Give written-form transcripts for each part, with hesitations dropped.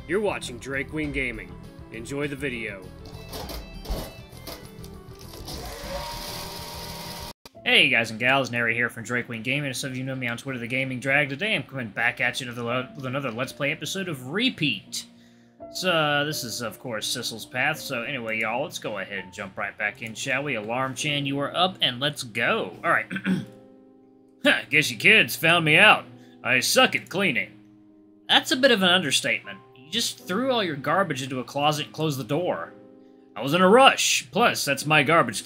You're watching Drake Queen Gaming. Enjoy the video. Hey guys and gals, Nary here from Drake Queen Gaming. As some of you know me on Twitter, The Gaming Drag. Today I'm coming back at you with another Let's Play episode of Repeat. So, this is, of course, Sissel's Path. So, anyway, y'all, let's go ahead and jump right back in, shall we? Alarm Chan, you are up, and let's go. Alright. Guess you kids found me out. I suck at cleaning. That's a bit of an understatement. You just threw all your garbage into a closet and closed the door. I was in a rush. Plus, that's my garbage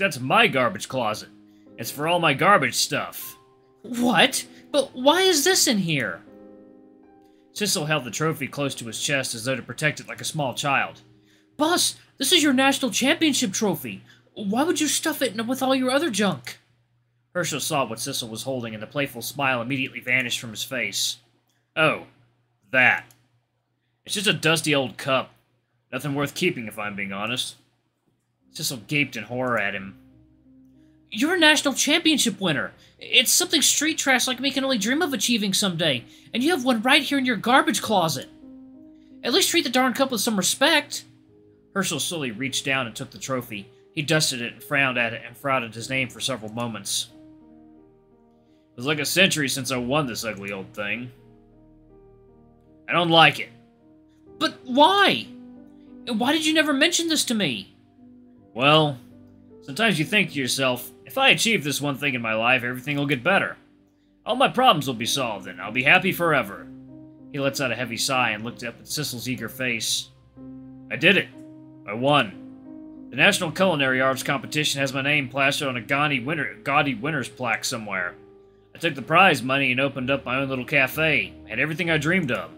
closet. It's for all my garbage stuff. What? But why is this in here? Sissel held the trophy close to his chest as though to protect it like a small child. Boss, this is your national championship trophy. Why would you stuff it with all your other junk? Herschel saw what Sissel was holding, and the playful smile immediately vanished from his face. Oh, that. It's just a dusty old cup. Nothing worth keeping, if I'm being honest. Sissel gaped in horror at him. You're a national championship winner. It's something street trash like me can only dream of achieving someday, and you have one right here in your garbage closet. At least treat the darn cup with some respect. Herschel slowly reached down and took the trophy. He dusted it and frowned at it and frowned at his name for several moments. It was like a century since I won this ugly old thing. I don't like it. But why? Why did you never mention this to me? Well, sometimes you think to yourself, if I achieve this one thing in my life, everything will get better. All my problems will be solved, and I'll be happy forever. He lets out a heavy sigh and looked up at Sissel's eager face. I did it. I won. The National Culinary Arts Competition has my name plastered on a gaudy winner's plaque somewhere. I took the prize money and opened up my own little cafe. I had everything I dreamed of.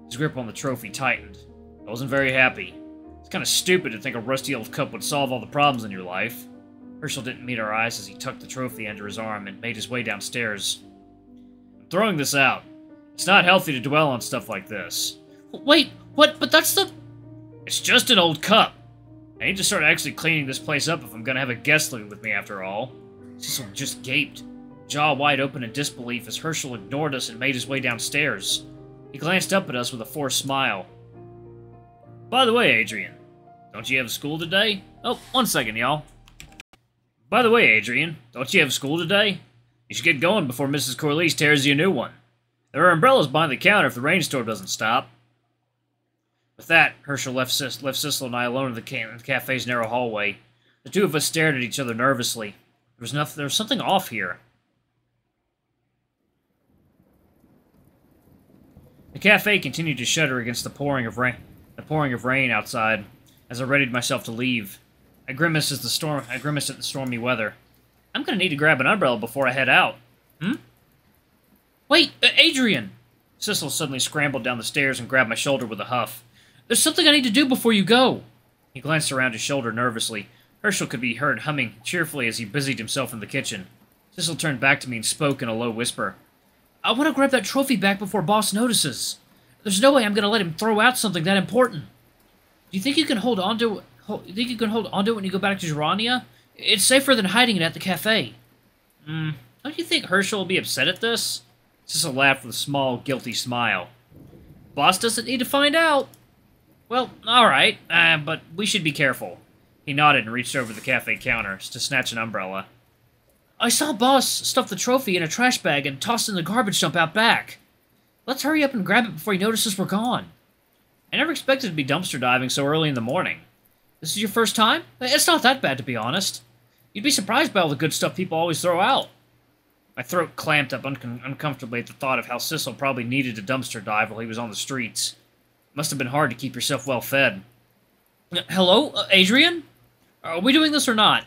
His grip on the trophy tightened. I wasn't very happy. It's kind of stupid to think a rusty old cup would solve all the problems in your life. Herschel didn't meet our eyes as he tucked the trophy under his arm and made his way downstairs. I'm throwing this out. It's not healthy to dwell on stuff like this. Wait, what? But that's the... It's just an old cup. I need to start actually cleaning this place up if I'm gonna have a guest living with me after all. Sissel just gaped, jaw wide open in disbelief as Herschel ignored us and made his way downstairs. He glanced up at us with a forced smile. By the way, Adrian, don't you have school today? Oh, one second, y'all. By the way, Adrian, don't you have school today? You should get going before Mrs. Corliss tears you a new one. There are umbrellas behind the counter if the rainstorm doesn't stop. With that, Herschel left Sissel and I alone in the cafe's narrow hallway. The two of us stared at each other nervously. There was something off here. The cafe continued to shudder against the pouring of rain outside as I readied myself to leave. I grimaced at the stormy weather. I'm gonna need to grab an umbrella before I head out. Wait, Adrian! Sissel suddenly scrambled down the stairs and grabbed my shoulder with a huff. There's something I need to do before you go! He glanced around his shoulder nervously. Herschel could be heard humming cheerfully as he busied himself in the kitchen. Sissel turned back to me and spoke in a low whisper. I want to grab that trophy back before Boss notices. There's no way I'm gonna let him throw out something that important. Do you think you can hold on to it? You can hold onto it when you go back to Gerania? It's safer than hiding it at the cafe. Don't you think Herschel will be upset at this? Sissel laughed with a small, guilty smile. Boss doesn't need to find out. Well, alright, but we should be careful. He nodded and reached over the cafe counter to snatch an umbrella. I saw Boss stuff the trophy in a trash bag and toss it in the garbage dump out back. Let's hurry up and grab it before he notices we're gone. I never expected to be dumpster diving so early in the morning. This is your first time? It's not that bad, to be honest. You'd be surprised by all the good stuff people always throw out. My throat clamped up uncomfortably at the thought of how Sissel probably needed a dumpster dive while he was on the streets. It must have been hard to keep yourself well fed. Hello, Adrian? Are we doing this or not?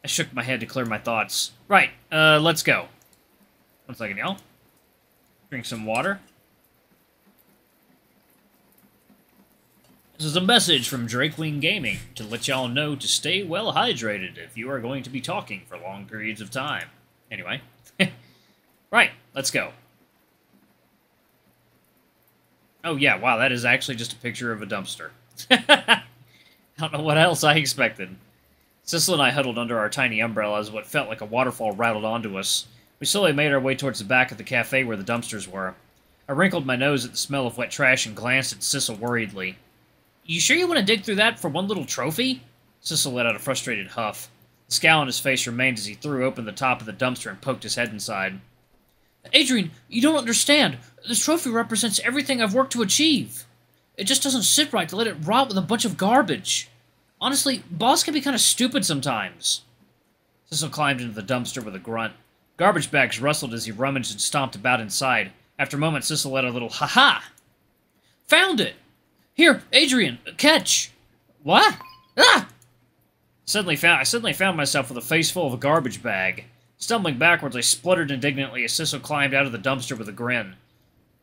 I shook my head to clear my thoughts. Right, let's go. One second, y'all. Drink some water. This is a message from Drake Queen Gaming to let y'all know to stay well hydrated if you are going to be talking for long periods of time. Anyway. Right, let's go. Oh yeah, wow, that is actually just a picture of a dumpster. I don't know what else I expected. Sissel and I huddled under our tiny umbrella as what felt like a waterfall rattled onto us. We slowly made our way towards the back of the cafe where the dumpsters were. I wrinkled my nose at the smell of wet trash and glanced at Sissel worriedly. You sure you want to dig through that for one little trophy? Sissel let out a frustrated huff. The scowl on his face remained as he threw open the top of the dumpster and poked his head inside. Adrian, you don't understand. This trophy represents everything I've worked to achieve. It just doesn't sit right to let it rot with a bunch of garbage. Honestly, boss can be kind of stupid sometimes. Sissel climbed into the dumpster with a grunt. Garbage bags rustled as he rummaged and stomped about inside. After a moment, Sissel let a little ha-ha. Found it! Here, Adrian, catch! What? Ah! I suddenly found myself with a face full of a garbage bag. Stumbling backwards, I spluttered indignantly as Sissel climbed out of the dumpster with a grin.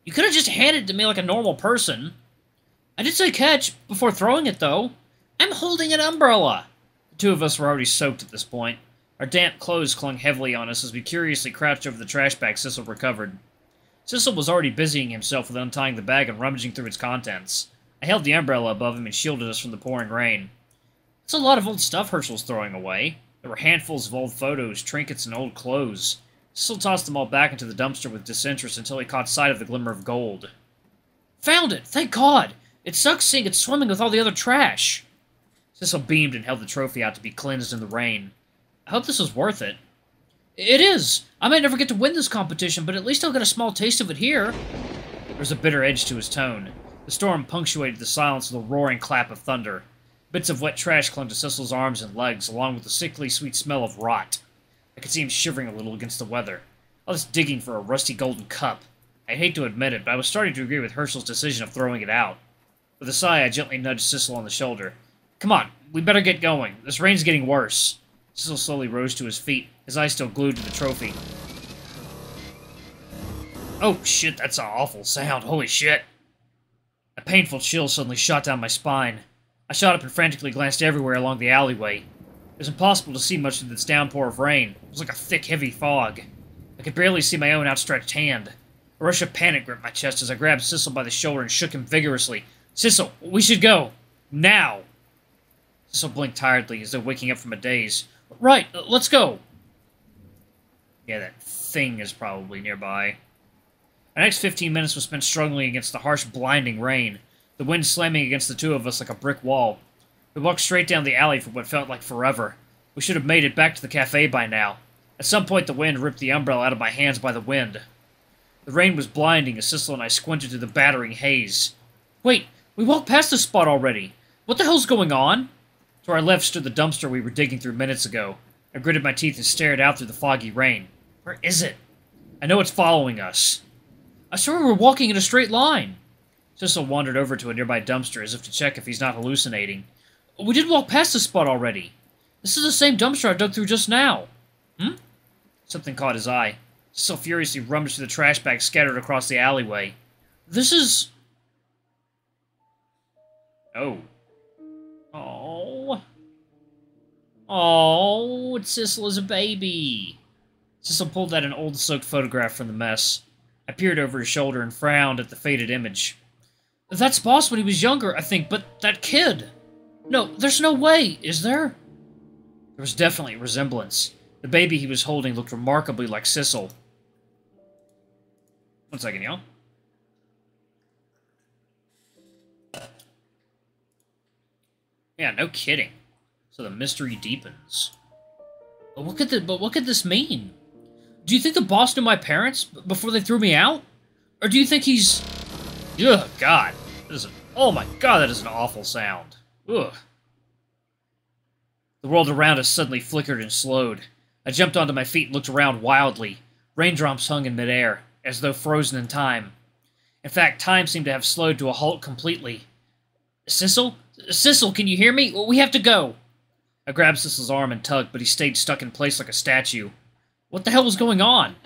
You could have just handed it to me like a normal person. I did say catch, before throwing it, though. I'm holding an umbrella. The two of us were already soaked at this point. Our damp clothes clung heavily on us as we curiously crouched over the trash bag Sissel recovered. Sissel was already busying himself with untying the bag and rummaging through its contents. I held the umbrella above him and shielded us from the pouring rain. It's a lot of old stuff Herschel's throwing away. There were handfuls of old photos, trinkets, and old clothes. Sissel tossed them all back into the dumpster with disinterest until he caught sight of the glimmer of gold. Found it! Thank God! It sucks seeing it swimming with all the other trash. Sissel beamed and held the trophy out to be cleansed in the rain. I hope this was worth it. It is! I might never get to win this competition, but at least I'll get a small taste of it here. There was a bitter edge to his tone. The storm punctuated the silence with a roaring clap of thunder. Bits of wet trash clung to Sissel's arms and legs, along with the sickly sweet smell of rot. I could see him shivering a little against the weather. All this digging for a rusty golden cup. I hate to admit it, but I was starting to agree with Herschel's decision of throwing it out. With a sigh, I gently nudged Sissel on the shoulder. Come on, we better get going. This rain's getting worse. Sissel slowly rose to his feet, his eyes still glued to the trophy. Oh shit, that's an awful sound. Holy shit. A painful chill suddenly shot down my spine. I shot up and frantically glanced everywhere along the alleyway. It was impossible to see much of this downpour of rain. It was like a thick, heavy fog. I could barely see my own outstretched hand. A rush of panic gripped my chest as I grabbed Sissel by the shoulder and shook him vigorously. Sissel, we should go. Now. Sissel blinked tiredly as though waking up from a daze. Right, let's go. Yeah, that thing is probably nearby. The next 15 minutes was spent struggling against the harsh, blinding rain, the wind slamming against the two of us like a brick wall. We walked straight down the alley for what felt like forever. We should have made it back to the cafe by now. At some point, the wind ripped the umbrella out of my hands by the wind. The rain was blinding as Sissel and I squinted through the battering haze. Wait, we walked past this spot already. What the hell's going on? To our left stood the dumpster we were digging through minutes ago. I gritted my teeth and stared out through the foggy rain. Where is it? I know it's following us. I swear we were walking in a straight line. Sissel wandered over to a nearby dumpster as if to check if he's not hallucinating. We did walk past this spot already. This is the same dumpster I dug through just now. Something caught his eye. Sissel furiously rummaged through the trash bags scattered across the alleyway. This is... Oh. Oh. Oh, Sissel is a baby. Sissel pulled out an old soaked photograph from the mess. I peered over his shoulder and frowned at the faded image. That's Boss when he was younger, I think, but that kid... No, there's no way, is there? There was definitely a resemblance. The baby he was holding looked remarkably like Sissel. 1 second, y'all. Yeah, no kidding. So the mystery deepens. But what could this mean? Do you think the boss knew my parents before they threw me out? Or do you think he's... Ugh, God. Oh my God, that is an awful sound. Ugh. The world around us suddenly flickered and slowed. I jumped onto my feet and looked around wildly. Raindrops hung in midair, as though frozen in time. In fact, time seemed to have slowed to a halt completely. Sissel? Sissel, can you hear me? We have to go! I grabbed Sissel's arm and tugged, but he stayed stuck in place like a statue. What the hell was going on?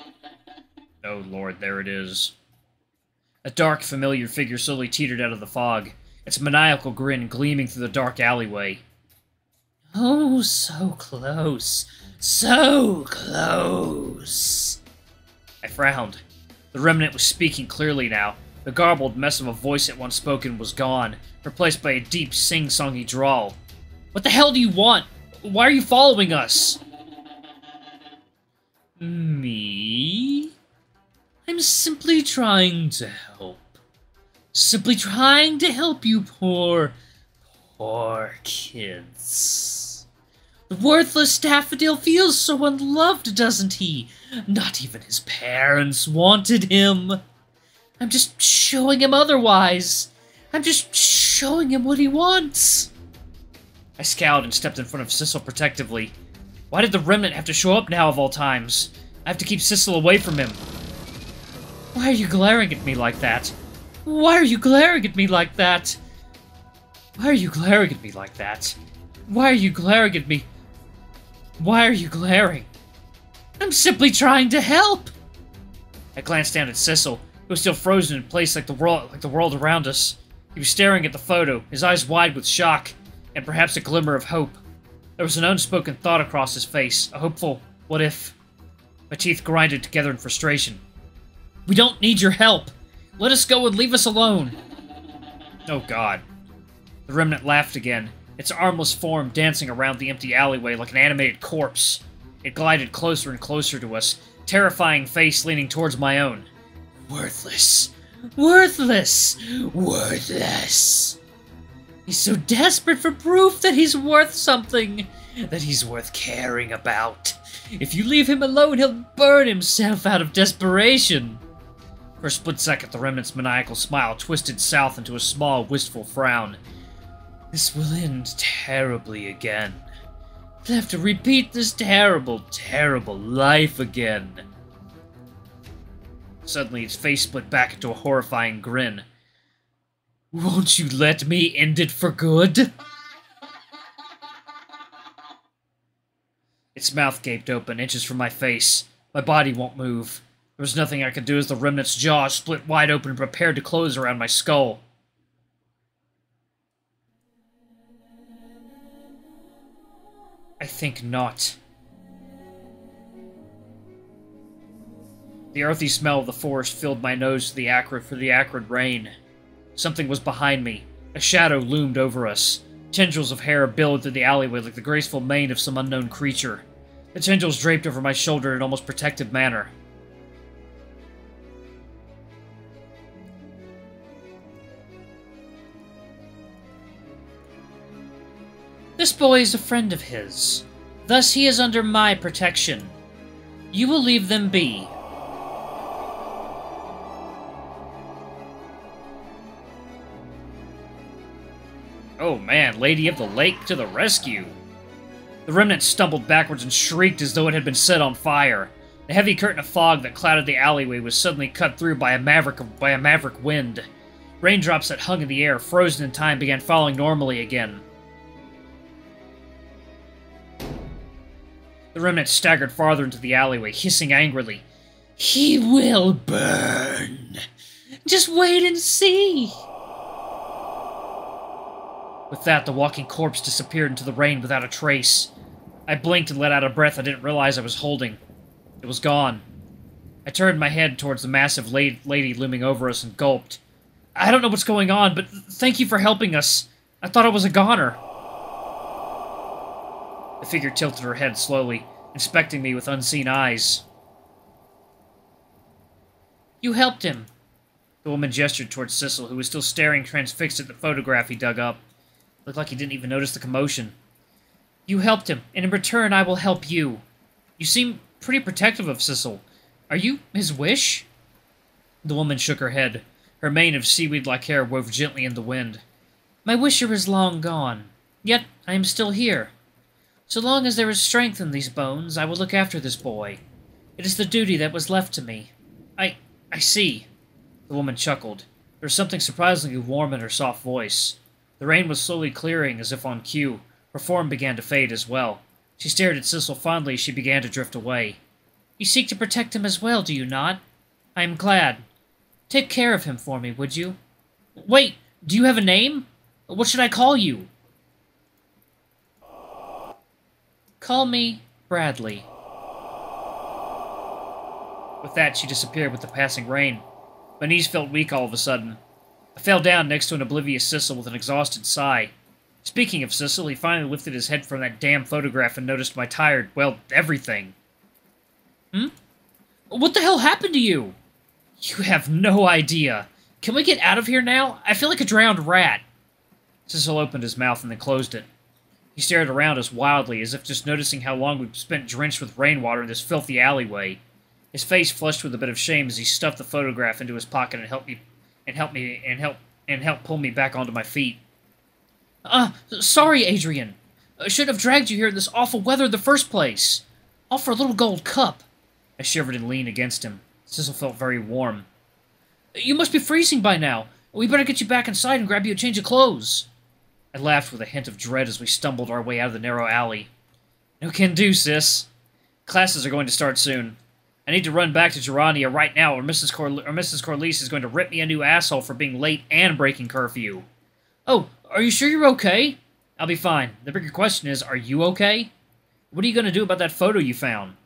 Oh, Lord, there it is. A dark, familiar figure slowly teetered out of the fog, its maniacal grin gleaming through the dark alleyway. Oh, so close. So close. I frowned. The Remnant was speaking clearly now. The garbled mess of a voice it once spoken was gone, replaced by a deep, sing-songy drawl. What the hell do you want? Why are you following us? Me? I'm simply trying to help. Simply trying to help you poor kids. The worthless Daffodil feels so unloved, doesn't he? Not even his parents wanted him. I'm just showing him otherwise. I'm just showing him what he wants. I scowled and stepped in front of Sissel protectively. Why did the Remnant have to show up now of all times? I have to keep Sissel away from him. Why are you glaring at me like that? Why are you glaring at me like that? Why are you glaring at me like that? Why are you glaring at me? Why are you glaring? I'm simply trying to help! I glanced down at Sissel, who was still frozen in place like the world around us. He was staring at the photo, his eyes wide with shock, and perhaps a glimmer of hope. There was an unspoken thought across his face, a hopeful, what if? My teeth grinded together in frustration. We don't need your help! Let us go and leave us alone! Oh god. The Remnant laughed again, its armless form dancing around the empty alleyway like an animated corpse. It glided closer and closer to us, terrifying face leaning towards my own. Worthless. Worthless! Worthless! He's so desperate for proof that he's worth something, that he's worth caring about. If you leave him alone, he'll burn himself out of desperation. For a split second, the Remnant's maniacal smile twisted south into a small, wistful frown. This will end terribly again. I'll have to repeat this terrible, terrible life again. Suddenly, its face split back into a horrifying grin. Won't you let me end it for good? Its mouth gaped open, inches from my face. My body won't move. There was nothing I could do as the Remnant's jaw split wide open and prepared to close around my skull. I think not. The earthy smell of the forest filled my nose for the acrid rain. Something was behind me. A shadow loomed over us. Tendrils of hair billowed through the alleyway like the graceful mane of some unknown creature. The tendrils draped over my shoulder in an almost protective manner. This boy is a friend of his. Thus he is under my protection. You will leave them be. Oh man, Lady of the Lake to the rescue! The Remnant stumbled backwards and shrieked as though it had been set on fire. The heavy curtain of fog that clouded the alleyway was suddenly cut through by a maverick wind. Raindrops that hung in the air, frozen in time, began falling normally again. The Remnant staggered farther into the alleyway, hissing angrily. He will burn! Just wait and see! With that, the walking corpse disappeared into the rain without a trace. I blinked and let out a breath I didn't realize I was holding. It was gone. I turned my head towards the massive lady looming over us and gulped. I don't know what's going on, but thank you for helping us. I thought I was a goner. The figure tilted her head slowly, inspecting me with unseen eyes. You helped him. The woman gestured towards Sissel, who was still staring transfixed at the photograph he dug up. Looked like he didn't even notice the commotion. You helped him, and in return I will help you. You seem pretty protective of Sissel. Are you his wish? The woman shook her head. Her mane of seaweed-like hair wove gently in the wind. My wisher is long gone, yet I am still here. So long as there is strength in these bones, I will look after this boy. It is the duty that was left to me. I see. The woman chuckled. There was something surprisingly warm in her soft voice. The rain was slowly clearing, as if on cue. Her form began to fade as well. She stared at Sissel fondly as she began to drift away. You seek to protect him as well, do you not? I am glad. Take care of him for me, would you? Wait, do you have a name? What should I call you? Call me Bradley. With that, she disappeared with the passing rain. My knees felt weak all of a sudden. I fell down next to an oblivious Sissel with an exhausted sigh. Speaking of Sissel, he finally lifted his head from that damn photograph and noticed my tired, well, everything. What the hell happened to you? You have no idea. Can we get out of here now? I feel like a drowned rat. Sissel opened his mouth and then closed it. He stared around us wildly, as if just noticing how long we'd spent drenched with rainwater in this filthy alleyway. His face flushed with a bit of shame as he stuffed the photograph into his pocket and helped pull me back onto my feet. Sorry, Adrian. I should have dragged you here in this awful weather in the first place. All for a little gold cup. I shivered and leaned against him. Sissel felt very warm. You must be freezing by now. We better get you back inside and grab you a change of clothes. I laughed with a hint of dread as we stumbled our way out of the narrow alley. No can do, sis. Classes are going to start soon. I need to run back to Gerania right now, or Mrs. Corliss is going to rip me a new asshole for being late and breaking curfew. Oh, are you sure you're okay? I'll be fine. The bigger question is, are you okay? What are you going to do about that photo you found?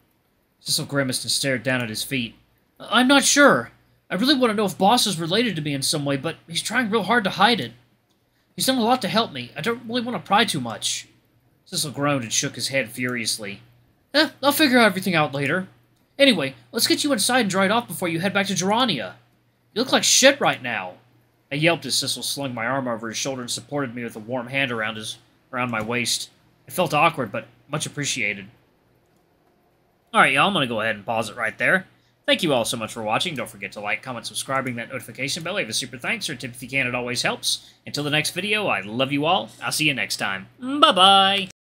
Sissel grimaced and stared down at his feet. I'm not sure. I really want to know if Boss is related to me in some way, but he's trying real hard to hide it. He's done a lot to help me. I don't really want to pry too much. Sissel groaned and shook his head furiously. I'll figure everything out later. Anyway, let's get you inside and dried off before you head back to Gerania. You look like shit right now. I yelped as Sissel slung my arm over his shoulder and supported me with a warm hand around my waist. It felt awkward, but much appreciated. Alright, y'all, I'm going to go ahead and pause it right there. Thank you all so much for watching. Don't forget to like, comment, subscribe, ring that notification bell, leave a super thanks or a tip if you can, it always helps. Until the next video, I love you all. I'll see you next time. Bye-bye!